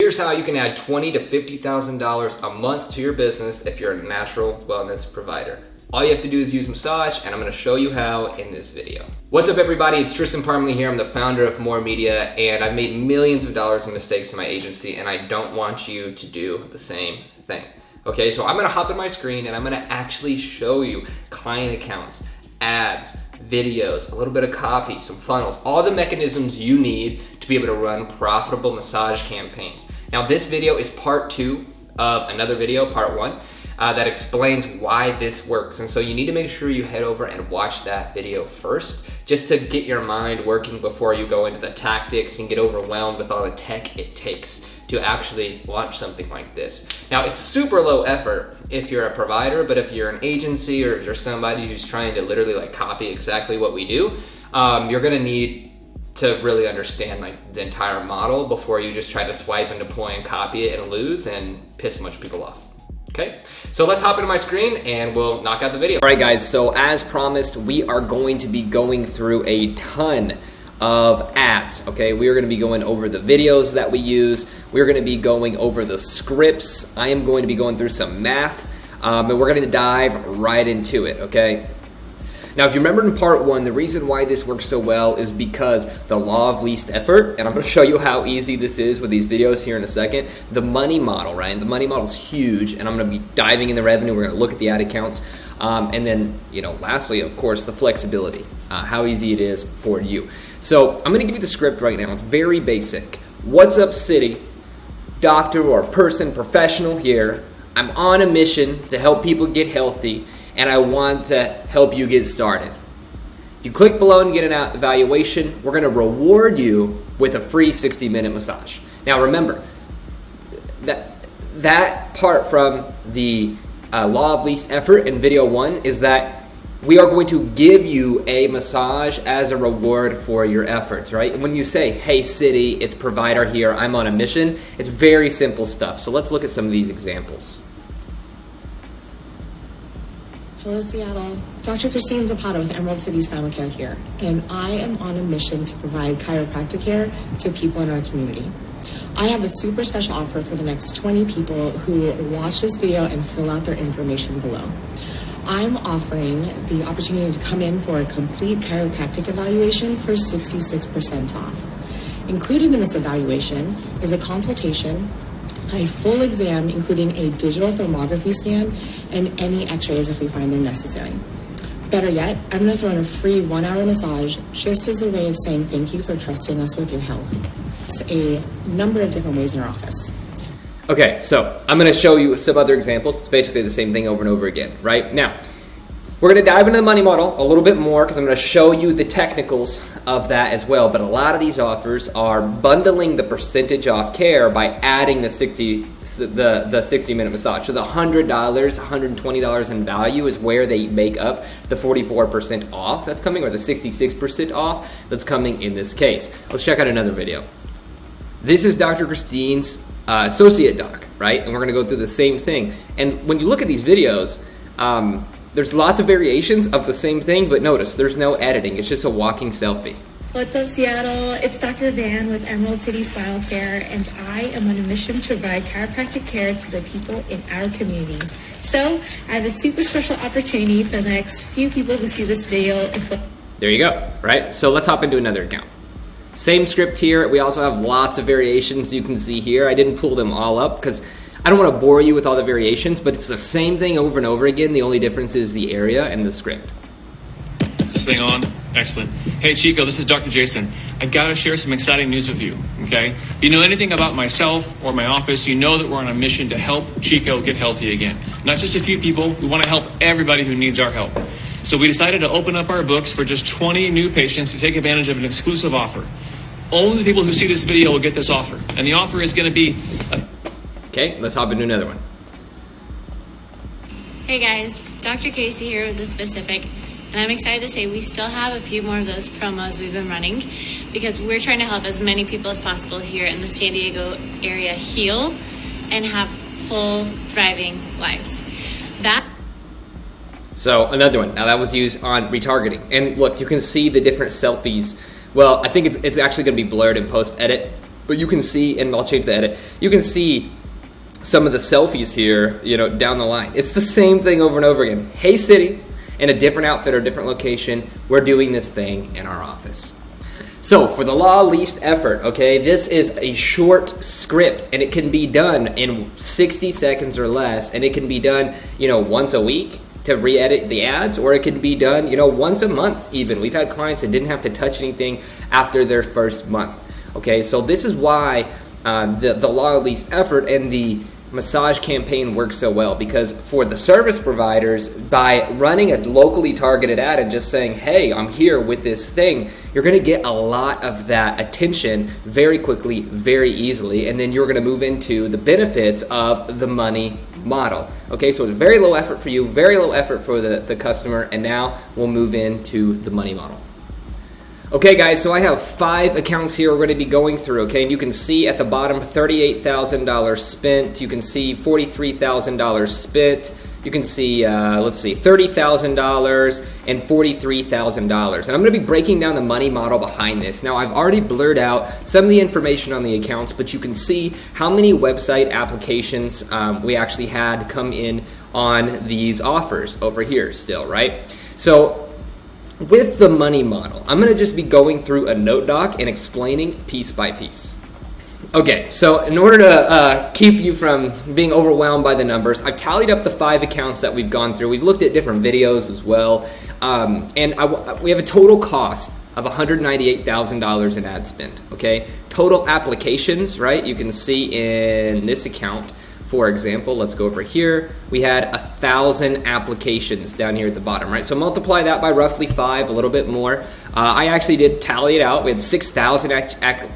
Here's how you can add $20,000 to $50,000 a month to your business if you're a natural wellness provider. All you have to do is use massage, and I'm gonna show you how in this video. What's up everybody, it's Tristan Parmley here. I'm the founder of More Media, and I've made millions of dollars in mistakes in my agency, and I don't want you to do the same thing. Okay, so I'm gonna hop in my screen and I'm gonna actually show you client accounts, ads, videos, a little bit of copy, some funnels, all the mechanisms you need to be able to run profitable massage campaigns. Now this video is part 2 of another video, part 1, that explains why this works. And so you need to make sure you head over and watch that video first, just to get your mind working before you go into the tactics and get overwhelmed with all the tech it takes to actually launch something like this. Now it's super low effort if you're a provider, but if you're an agency or if you're somebody who's trying to literally like copy exactly what we do, you're gonna need to really understand like the entire model before you just try to swipe and deploy and copy it and lose and piss a bunch of people off. Okay, so let's hop into my screen and we'll knock out the video. All right guys, so as promised, we are going to be going through a ton of ads, okay? We are gonna be going over the videos that we use. We're gonna be going over the scripts. I am going to be going through some math, and we're gonna dive right into it, okay? Now, if you remember in part 1, the reason why this works so well is because the law of least effort, and I'm gonna show you how easy this is with these videos here in a second. The money model, right? And the money model is huge, and I'm gonna be diving in the revenue. We're gonna look at the ad accounts. And then, lastly, of course, the flexibility, how easy it is for you. So I'm gonna give you the script right now. It's very basic. What's up, city? Doctor or person, professional here. I'm on a mission to help people get healthy, and I want to help you get started. If you click below and get an evaluation, we're gonna reward you with a free 60-minute massage. Now remember, that part from the law of least effort in video 1 is that we are going to give you a massage as a reward for your efforts, right? And when you say, hey city, it's provider here, I'm on a mission, it's very simple stuff. So let's look at some of these examples. Hello Seattle, Dr. Christine Zapata with Emerald City Spinal Care here, and I am on a mission to provide chiropractic care to people in our community. I have a super special offer for the next 20 people who watch this video and fill out their information below. I'm offering the opportunity to come in for a complete chiropractic evaluation for 66% off. Included in this evaluation is a consultation, a full exam including a digital thermography scan, and any x-rays if we find they're necessary. Better yet, I'm going to throw in a free 1-hour massage just as a way of saying thank you for trusting us with your health. It's a number of different ways in our office. Okay, so I'm gonna show you some other examples. It's basically the same thing over and over again, right? Now, we're gonna dive into the money model a little bit more because I'm gonna show you the technicals of that as well. But a lot of these offers are bundling the percentage off care by adding the 60-minute massage. So the $100, $120 in value is where they make up the 44% off that's coming, or the 66% off that's coming in this case. Let's check out another video. This is Dr. Christine's associate doc, right? And we're gonna go through the same thing. And when you look at these videos, there's lots of variations of the same thing, but notice there's no editing. It's just a walking selfie. What's up, Seattle? It's Dr. Van with Emerald City Spinal Care, and I am on a mission to provide chiropractic care to the people in our community. So I have a super special opportunity for the next few people to see this video. There you go, right? So let's hop into another account. Same script here. We also have lots of variations you can see here. I didn't pull them all up because I don't want to bore you with all the variations, but it's the same thing over and over again. The only difference is the area and the script. Is this thing on? Excellent. Hey Chico, this is Dr. Jason. I gotta share some exciting news with you, okay? If you know anything about myself or my office, you know that we're on a mission to help Chico get healthy again. Not just a few people, we want to help everybody who needs our help. So we decided to open up our books for just 20 new patients to take advantage of an exclusive offer. Only the people who see this video will get this offer. And the offer is gonna be Okay, let's hop into another one. Hey guys, Dr. Casey here with The Specific, and I'm excited to say we still have a few more of those promos we've been running because we're trying to help as many people as possible here in the San Diego area heal and have full, thriving lives. So another one. Now that was used on retargeting. And look, you can see the different selfies. Well, I think it's actually going to be blurred in post-edit. But you can see, and I'll change the edit, you can see some of the selfies here, down the line. It's the same thing over and over again. Hey city, in a different outfit or different location, we're doing this thing in our office. So for the law least effort, okay, this is a short script, and it can be done in 60 seconds or less, and it can be done, once a week to re-edit the ads, or it can be done, once a month even. We've had clients that didn't have to touch anything after their first month. Okay, so this is why the law of least effort and the massage campaign works so well, because for the service providers, by running a locally targeted ad and just saying, hey, I'm here with this thing, you're going to get a lot of that attention very quickly, very easily, and then you're going to move into the benefits of the money model. Okay, so it's very low effort for you, very low effort for the customer, and now we'll move into the money model. Okay guys, so I have 5 accounts here we're going to be going through, okay, and you can see at the bottom $38,000 spent, you can see $43,000 spent, you can see, $30,000 and $43,000. And I'm going to be breaking down the money model behind this. Now, I've already blurred out some of the information on the accounts, but you can see how many website applications we actually had come in on these offers over here still, right? So with the money model, I'm going to just be going through a note doc and explaining piece by piece. Okay, so in order to keep you from being overwhelmed by the numbers, I've tallied up the 5 accounts that we've gone through. We've looked at different videos as well, we have a total cost of $198,000 in ad spend, okay? Total applications, right? You can see in this account, for example, let's go over here. We had 1,000 applications down here at the bottom, right? So multiply that by roughly 5, a little bit more. I actually did tally it out. We had 6,000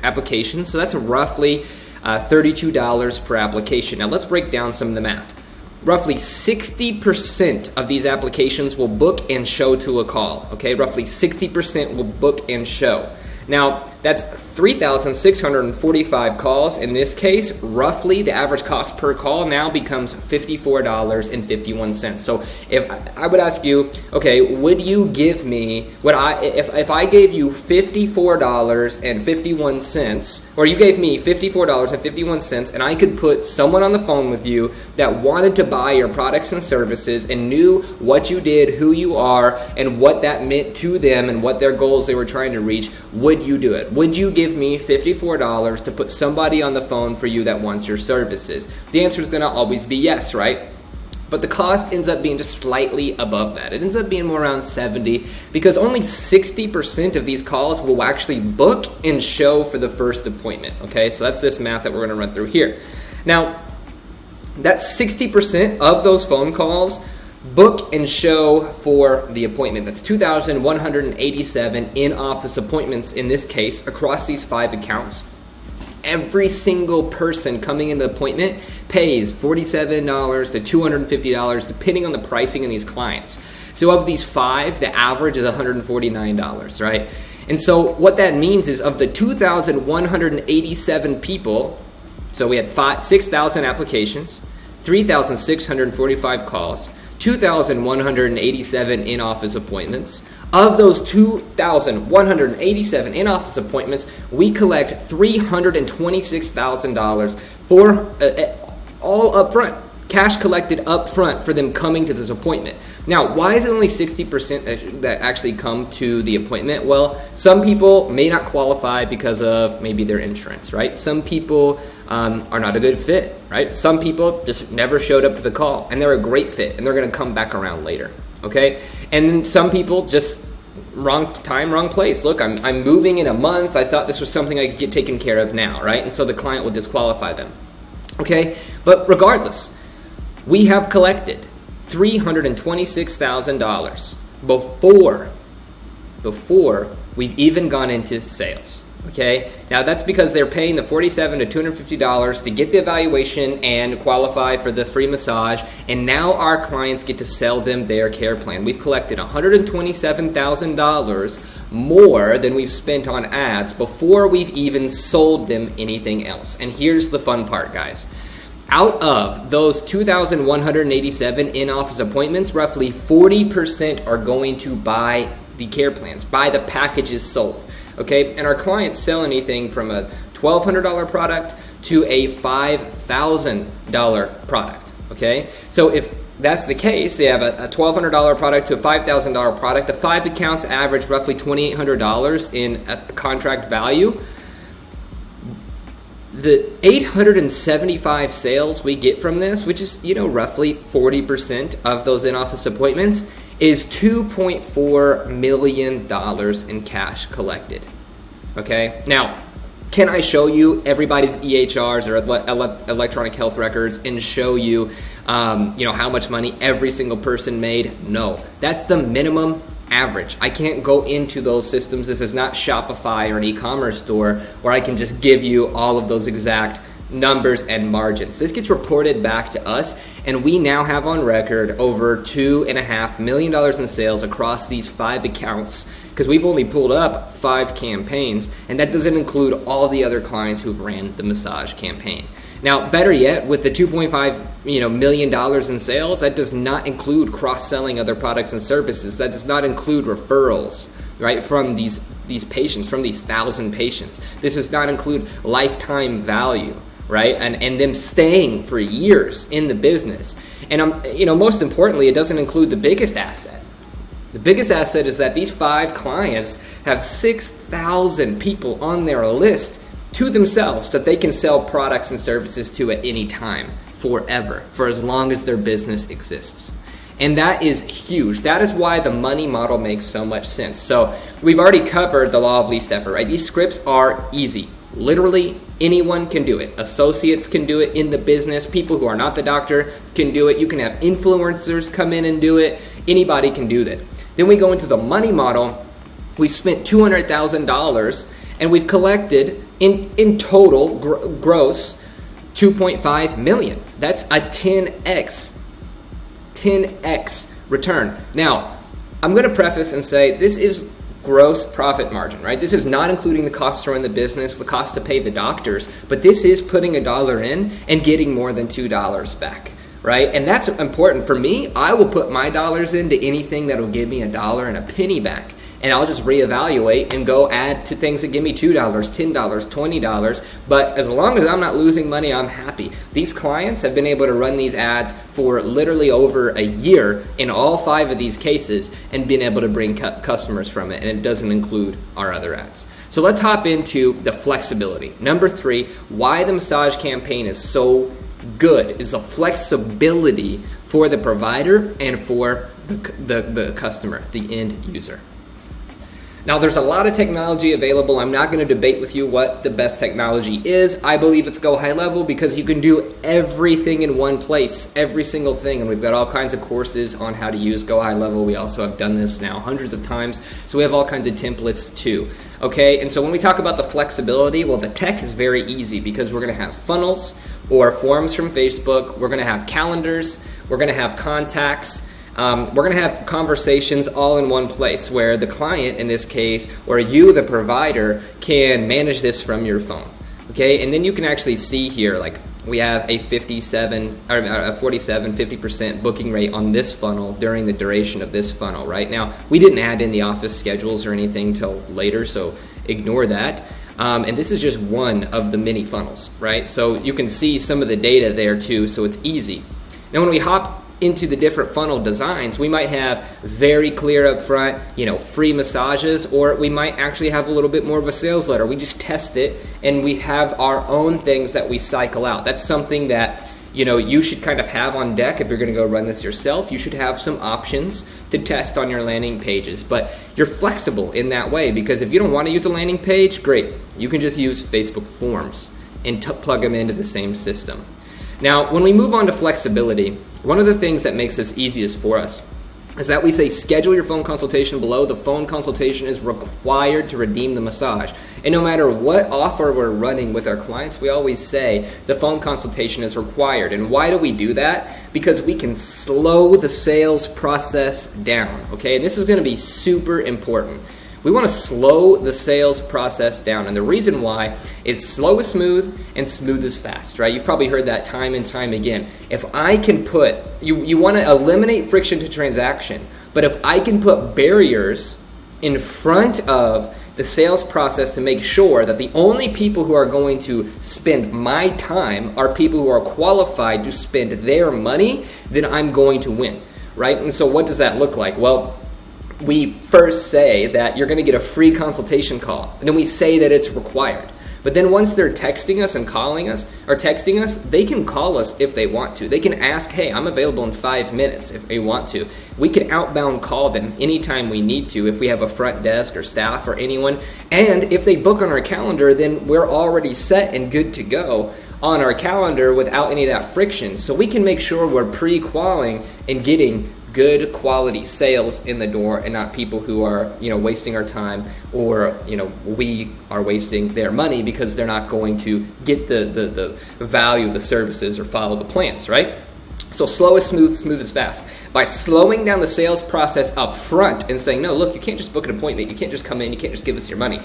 applications, so that's roughly $32 per application. Now let's break down some of the math. Roughly 60% of these applications will book and show to a call, okay? Roughly 60% will book and show. Now, that's 3,645 calls. In this case, roughly the average cost per call now becomes $54.51. So if I would ask you, okay, would you give me, if I gave you $54.51, or you gave me $54.51, and I could put someone on the phone with you that wanted to buy your products and services and knew what you did, who you are, and what that meant to them and what their goals they were trying to reach, would you do it? Would you give me $54 to put somebody on the phone for you that wants your services? The answer is going to always be yes, right? But the cost ends up being just slightly above that. It ends up being more around 70 because only 60% of these calls will actually book and show for the first appointment. Okay, so that's this math that we're going to run through here. Now, that's 60% of those phone calls book and show for the appointment. That's 2,187 in-office appointments in this case across these 5 accounts. Every single person coming in the appointment pays $47 to $250 depending on the pricing in these clients. So of these 5, the average is $149, right? And so what that means is of the 2,187 people, so we had 6,000 applications, 3,645 calls, 2,187 in-office appointments. Of those 2,187 in-office appointments, we collect $326,000 for all up front, cash collected up front for them coming to this appointment. Now, why is it only 60% that actually come to the appointment? Well, some people may not qualify because of maybe their insurance, right? Some people are not a good fit, right? Some people just never showed up to the call and they're a great fit and they're going to come back around later, okay? And then some people just wrong time, wrong place. Look, I'm moving in a month. I thought this was something I could get taken care of now, right? And so the client would disqualify them, okay? But regardless, we have collected $326,000 before we've even gone into sales. Okay, now that's because they're paying the $47 to $250 to get the evaluation and qualify for the free massage, and now our clients get to sell them their care plan. We've collected $127,000 more than we've spent on ads before we've even sold them anything else. And here's the fun part, guys. Out of those 2,187 in-office appointments, roughly 40% are going to buy the care plans, buy the packages sold. Okay, and our clients sell anything from a $1,200 product to a $5,000 product, okay? So if that's the case, they have a $1,200 product to a $5,000 product. The 5 accounts average roughly $2,800 in a contract value. The 875 sales we get from this, which is, roughly 40% of those in-office appointments, is $2.4 million in cash collected. Okay? Now, can I show you everybody's EHRs or electronic health records and show you, how much money every single person made? No. That's the minimum average. I can't go into those systems. This is not Shopify or an e-commerce store where I can just give you all of those exact numbers and margins. This gets reported back to us, and we now have on record over $2.5 million in sales across these 5 accounts, because we've only pulled up 5 campaigns, and that doesn't include all the other clients who've ran the massage campaign. Now, better yet, with the $2.5 million in sales, that does not include cross-selling other products and services. That does not include referrals, right, from these patients, from these 1,000 patients. This does not include lifetime value, right, and them staying for years in the business. And most importantly, it doesn't include the biggest asset. The biggest asset is that these 5 clients have 6,000 people on their list to themselves that they can sell products and services to at any time, forever, for as long as their business exists. And that is huge. That is why the money model makes so much sense. So we've already covered the law of least effort, right? These scripts are easy. Literally anyone can do it. Associates can do it in the business. People who are not the doctor can do it. You can have influencers come in and do it. Anybody can do that. Then we go into the money model. We spent $200,000 and we've collected in total gross $2.5 million. That's a 10x return. Now, I'm going to preface and say this is gross profit margin, right? This is not including the cost to run the business, the cost to pay the doctors, but this is putting $1 in and getting more than $2 back, right? And that's important. For me, I will put my dollars into anything that will give me $1 and a penny back. And I'll just reevaluate and go add to things that give me $2, $10, $20. But as long as I'm not losing money, I'm happy. These clients have been able to run these ads for literally over a year in all 5 of these cases and been able to bring customers from it. And it doesn't include our other ads. So let's hop into the flexibility. Number 3, why the massage campaign is so good is the flexibility for the provider and for the customer, the end user. Now, there's a lot of technology available. I'm not going to debate with you what the best technology is. I believe it's Go High Level because you can do everything in one place, every single thing. And we've got all kinds of courses on how to use Go High Level. We also have done this now hundreds of times. So we have all kinds of templates too. Okay, and so when we talk about the flexibility, well, the tech is very easy because we're going to have funnels or forms from Facebook. We're going to have calendars. We're going to have contacts. We're going to have conversations all in one place where the client, in this case, or you, the provider, can manage this from your phone. Okay, and then you can actually see here, like we have a 50% booking rate on this funnel during the duration of this funnel. Right now, we didn't add in the office schedules or anything till later, so ignore that. And this is just one of the many funnels, right? So you can see some of the data there too, so it's easy. Now, when we hop into the different funnel designs, we might have very clear up front, free massages, or we might actually have a little bit more of a sales letter. We just test it and we have our own things that we cycle out. That's something that, you should kind of have on deck if you're going to go run this yourself. You should have some options to test on your landing pages, but you're flexible in that way because if you don't want to use a landing page, great. You can just use Facebook forms and plug them into the same system. Now, when we move on to flexibility, one of the things that makes this easiest for us is that we say schedule your phone consultation below. The phone consultation is required to redeem the massage. And no matter what offer we're running with our clients, we always say the phone consultation is required. And why do we do that? Because we can slow the sales process down, okay? And this is going to be super important. We want to slow the sales process down. And the reason why is slow is smooth and smooth is fast, right? You've probably heard that time and time again. If I can put, you want to eliminate friction to transaction, but if I can put barriers in front of the sales process to make sure that the only people who are going to spend my time are people who are qualified to spend their money, then I'm going to win, right? And so what does that look like? Well, we first say that you're going to get a free consultation call, and then we say that it's required. But then once they're texting us and calling us, or texting us, they can call us if they want to. They can ask, hey, I'm available in 5 minutes if they want to. We can outbound call them anytime we need to if we have a front desk or staff or anyone. And if they book on our calendar, then we're already set and good to go on our calendar without any of that friction. So we can make sure we're pre-qualing and getting good quality sales in the door, and not people who are, wasting our time, or, we are wasting their money because they're not going to get the value of the services or follow the plans, right? So slow is smooth, smooth is fast. By slowing down the sales process up front and saying, no, look, you can't just book an appointment. You can't just come in. You can't just give us your money.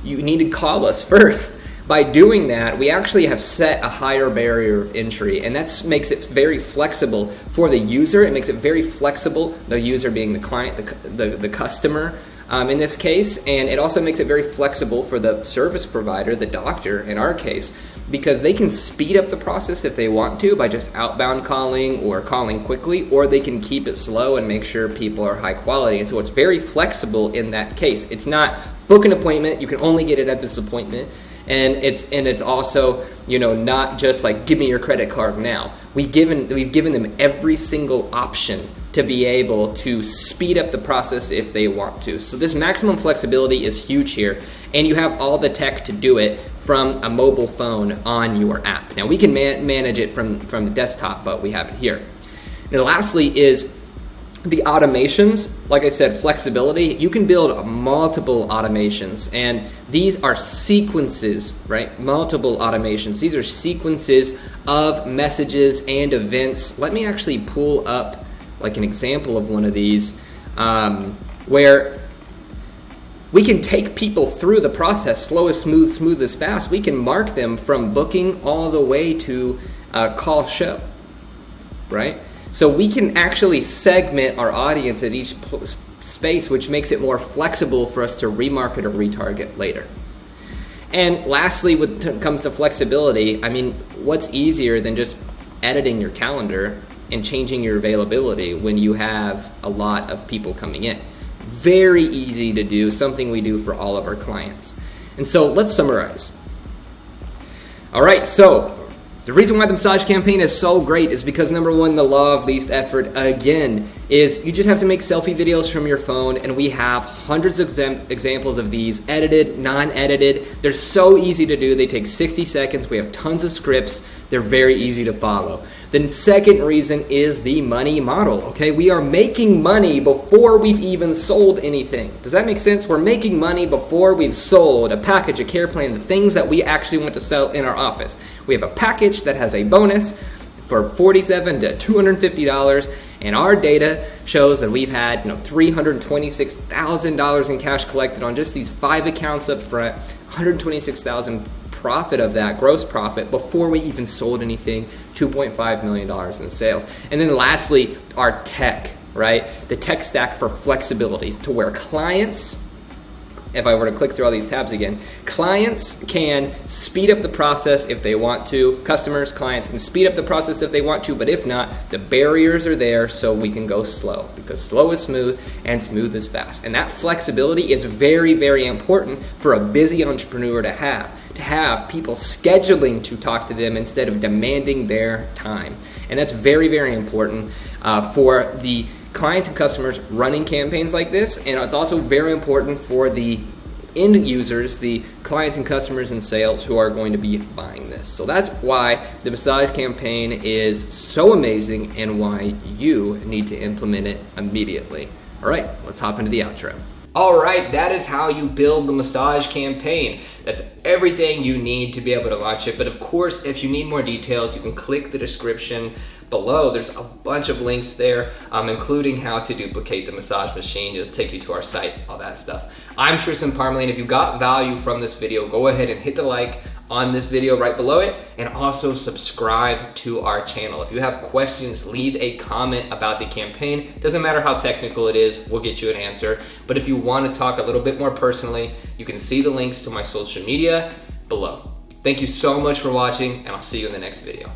You need to call us first. By doing that, we actually have set a higher barrier of entry, and that makes it very flexible for the user. It makes it very flexible, the user being the client, the customer in this case, and it also makes it very flexible for the service provider, the doctor in our case, because they can speed up the process if they want to by just outbound calling or calling quickly, or they can keep it slow and make sure people are high quality. And so it's very flexible in that case. It's not book an appointment, you can only get it at this appointment. And it's also, not just like, give me your credit card now. We've given them every single option to be able to speed up the process if they want to. So this maximum flexibility is huge here, and you have all the tech to do it from a mobile phone on your app. Now we can manage it from the desktop, but we have it here. Now lastly is the automations. Like I said, flexibility. You can build multiple automations, and these are sequences, right? Multiple automations. These are sequences of messages and events. Let me actually pull up like an example of one of these where we can take people through the process, slow as smooth, smooth as fast. We can mark them from booking all the way to call show, right? So we can actually segment our audience at each space, which makes it more flexible for us to remarket or retarget later. And lastly, when it comes to flexibility, what's easier than just editing your calendar and changing your availability when you have a lot of people coming in? Very easy to do, something we do for all of our clients. And so let's summarize. All right, so the reason why the massage campaign is so great is because, number one, the law of least effort, again, is you just have to make selfie videos from your phone, and we have hundreds of examples of these, edited, non-edited. They're so easy to do. They take 60 seconds. We have tons of scripts. They're very easy to follow. The second reason is the money model, okay? We are making money before we've even sold anything. Does that make sense? We're making money before we've sold a package, a care plan, the things that we actually want to sell in our office. We have a package that has a bonus for $47 to $250, and our data shows that we've had $326,000 in cash collected on just these 5 accounts up front, $126,000 profit of that, gross profit, before we even sold anything, $2.5 million in sales. And then lastly, our tech, right? The tech stack for flexibility to where clients, if I were to click through all these tabs again, clients can speed up the process if they want to. Customers, clients can speed up the process if they want to, but if not, the barriers are there so we can go slow, because slow is smooth and smooth is fast. And that flexibility is very, very important for a busy entrepreneur to have people scheduling to talk to them instead of demanding their time. And that's very, very important for the clients and customers running campaigns like this, and it's also very important for the end users, the clients and customers in sales who are going to be buying this. So that's why the massage campaign is so amazing and why you need to implement it immediately. All right, let's hop into the outro. All right, that is how you build the massage campaign. That's everything you need to be able to launch it. But of course, if you need more details, you can click the description below. There's a bunch of links there, including how to duplicate the massage machine. It'll take you to our site, all that stuff. I'm Tristan Parmalee, and if you got value from this video, go ahead and hit the like on this video right below it, and also subscribe to our channel. If you have questions, leave a comment about the campaign. Doesn't matter how technical it is, we'll get you an answer. But if you want to talk a little bit more personally, you can see the links to my social media below. Thank you so much for watching, and I'll see you in the next video.